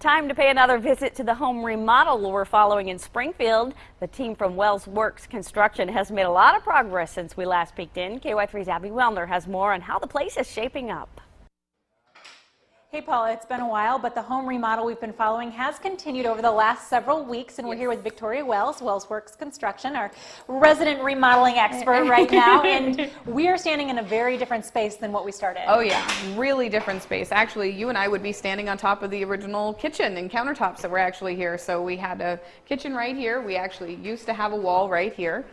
Time to pay another visit to the home remodel we're following in Springfield. The team from Wells Works Construction has made a lot of progress since we last peeked in. KY3's Abby Wellner has more on how the place is shaping up. Hey Paula, it's been a while, but the home remodel we've been following has continued over the last several weeks, and we're here with Victoria Wells, Wells Works Construction, our resident remodeling expert right now, and we are standing in a very different space than what we started. Oh yeah, really different space. Actually, you and I would be standing on top of the original kitchen and countertops that were actually here. So we had a kitchen right here. We actually used to have a wall right here.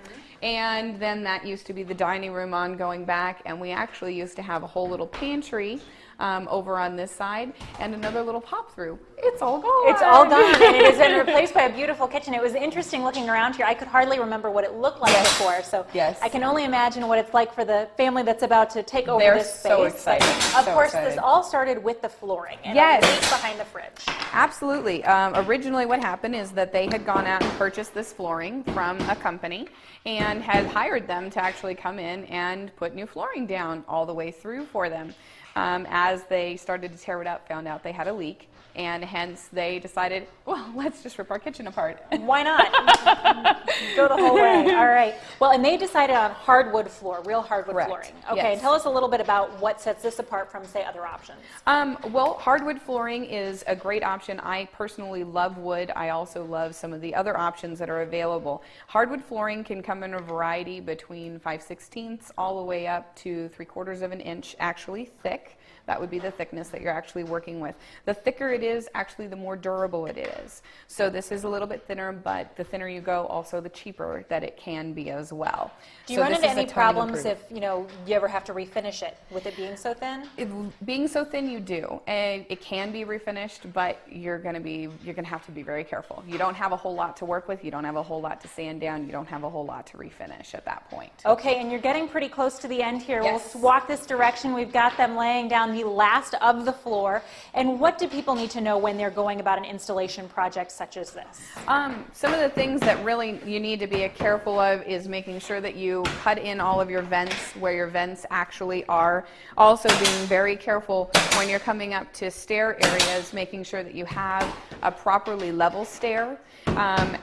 And then that used to be the dining room on going back, and we actually used to have a whole little pantry over on this side and another little pop through. It's all gone. It's all gone, and it has been replaced by a beautiful kitchen. It was interesting looking around here. I could hardly remember what it looked like before, so I can only imagine what it's like for the family that's about to take over this space. They're so excited. Of course, this all started with the flooring and a leak behind the fridge. Absolutely. Originally what happened is that they had gone out and purchased this flooring from a company and had hired them to actually come in and put new flooring down all the way through for them. As they started to tear it up, found out they had a leak, and hence they decided, well, let's just rip our kitchen apart. Why not? Go the whole way. All right. Well, and they decided on hardwood floor, real hardwood flooring. Okay, and tell us a little bit about what sets this apart from, say, other options. Well, hardwood flooring is a great option. I personally love wood. I also love some of the other options that are available. Hardwood flooring can come in a variety between 5/16 all the way up to 3/4 of an inch, actually thick. That would be the thickness that you're actually working with. The thicker it is, actually the more durable it is. So this is a little bit thinner, but the thinner you go, also the cheaper that it can be as well. Do you run into any problems if, you ever have to refinish it with it being so thin? Being so thin, you do. And it can be refinished, but you're gonna have to be very careful. You don't have a whole lot to work with. You don't have a whole lot to sand down. You don't have a whole lot to refinish at that point. Okay, and you're getting pretty close to the end here. Yes. We'll walk this direction. We've got them laying down the last of the floor. And what do people need to know when they're going about an installation project such as this? Some of the things that really you need to be careful of is making sure that you cut in all of your vents where your vents actually are. Also being very careful when you're coming up to stair areas, making sure that you have a properly level stair,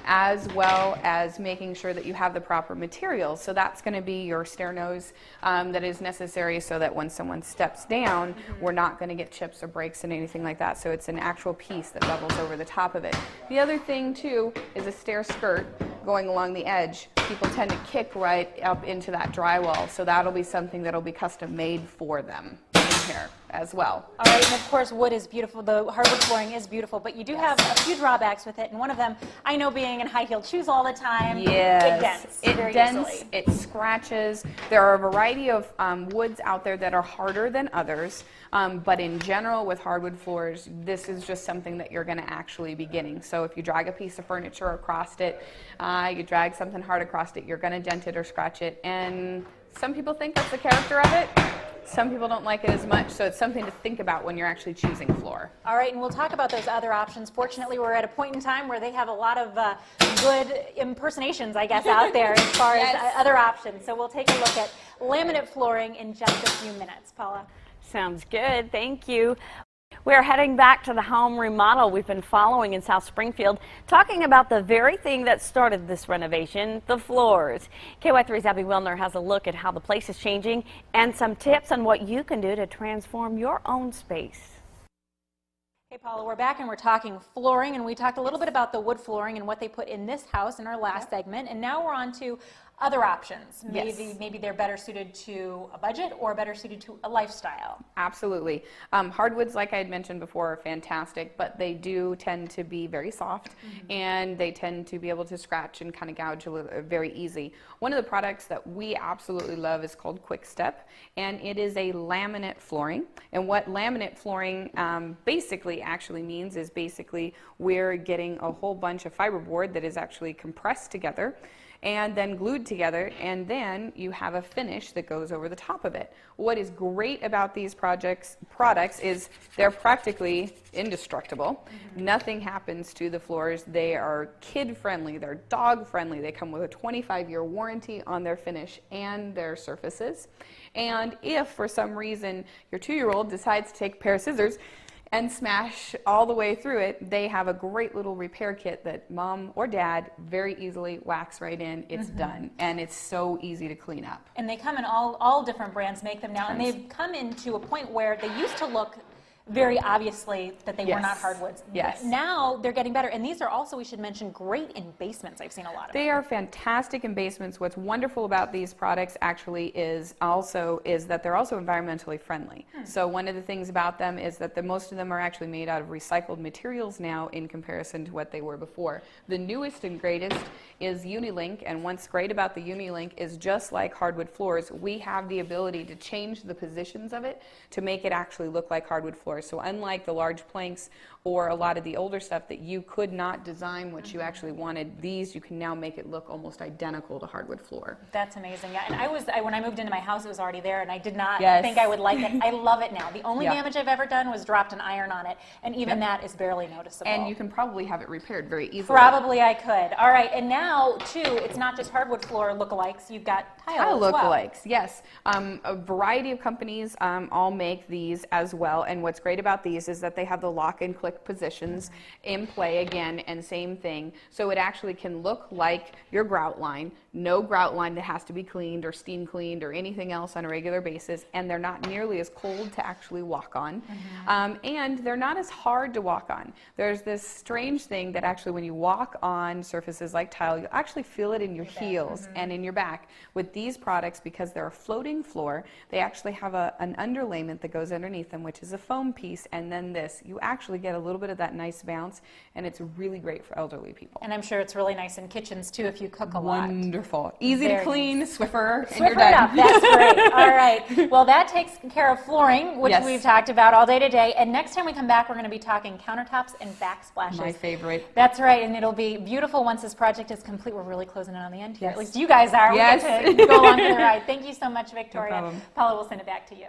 as well as making sure that you have the proper materials. So that's going to be your stair nose that is necessary so that when someone steps down, we're not going to get chips or breaks and anything like that. So it's an actual piece that levels over the top of it. The other thing too is a stair skirt going along the edge. People tend to kick right up into that drywall, so that'll be something that'll be custom made for them in here as well. All right, and of course wood is beautiful, the hardwood flooring is beautiful, but you do have a few drawbacks with it, and one of them, I know being in high-heeled shoes all the time, it dents very easily. It scratches. There are a variety of woods out there that are harder than others, but in general with hardwood floors, this is just something that you're going to actually be getting. So if you drag a piece of furniture across it, you drag something hard across it, you're going to dent it or scratch it, and some people think that's the character of it. Some people don't like it as much, so it's something to think about when you're actually choosing floor. All right, and we'll talk about those other options. Fortunately, we're at a point in time where they have a lot of good impersonations, I guess, out there as far as other options. So we'll take a look at laminate flooring in just a few minutes. Paula? Sounds good. Thank you. We're heading back to the home remodel we've been following in South Springfield, talking about the very thing that started this renovation, the floors. KY3's Abby Wellner has a look at how the place is changing and some tips on what you can do to transform your own space. Hey Paula, we're back and we're talking flooring, and we talked a little bit about the wood flooring and what they put in this house in our last segment, and now we're on to other options. Maybe they're better suited to a budget or better suited to a lifestyle. Absolutely. Hardwoods, like I had mentioned before, are fantastic, but they do tend to be very soft, and they tend to be able to scratch and kind of gouge very easy. One of the products that we absolutely love is called Quick Step, and it is a laminate flooring. And what laminate flooring basically actually means is basically we're getting a whole bunch of fiberboard that is actually compressed together and then glued together, and then you have a finish that goes over the top of it. What is great about these products is they're practically indestructible. Nothing happens to the floors. They are kid friendly, they're dog friendly. They come with a 25-year warranty on their finish and their surfaces. And if for some reason your 2-year-old decides to take a pair of scissors and smash all the way through it, they have a great little repair kit that mom or dad very easily wax right in. It's done, and it's so easy to clean up. And they come in all different brands make them now, and they've come into a point where they used to look very obviously that they were not hardwoods. Yes. Now they're getting better, and these are also, we should mention, great in basements. I've seen a lot of They are fantastic in basements. What's wonderful about these products actually is that they're also environmentally friendly. So one of the things about them is that most of them are actually made out of recycled materials now in comparison to what they were before. The newest and greatest is Unilink, and what's great about the Unilink is just like hardwood floors, we have the ability to change the positions of it to make it actually look like hardwood floors. So unlike the large planks or a lot of the older stuff that you could not design what you actually wanted, these you can now make it look almost identical to hardwood floor. That's amazing. Yeah, and when I moved into my house, it was already there, and I did not Yes. think I would like it. I love it now. The only damage I've ever done was dropped an iron on it, and even that is barely noticeable. And you can probably have it repaired very easily. Probably I could. All right, and now too, it's not just hardwood floor lookalikes. You've got tile as well. Lookalikes, yes. A variety of companies all make these as well, and what's great about these is that they have the lock and click positions in play again, and same thing. So it actually can look like your grout line, no grout line that has to be cleaned or steam cleaned or anything else on a regular basis, and they're not nearly as cold to actually walk on, and they're not as hard to walk on. There's this strange thing that actually when you walk on surfaces like tile, you actually feel it in your heels and in your back. With these products, because they're a floating floor, they actually have an underlayment that goes underneath them, which is a foam piece, and then this. You actually get a little bit of that nice bounce, and it's really great for elderly people. And I'm sure it's really nice in kitchens too if you cook a lot. Wonderful. Easy to clean, nice. Swiffer, and Swiffer you're it done. up. That's great. All right. Well, that takes care of flooring, which we've talked about all day today. And next time we come back, we're going to be talking countertops and backsplashes. My favorite. That's right. And it'll be beautiful once this project is complete. We're really closing in on the end here. At least you guys are. Yes. We get to go along for the ride. Thank you so much, Victoria. No problem. Paula, we'll send it back to you.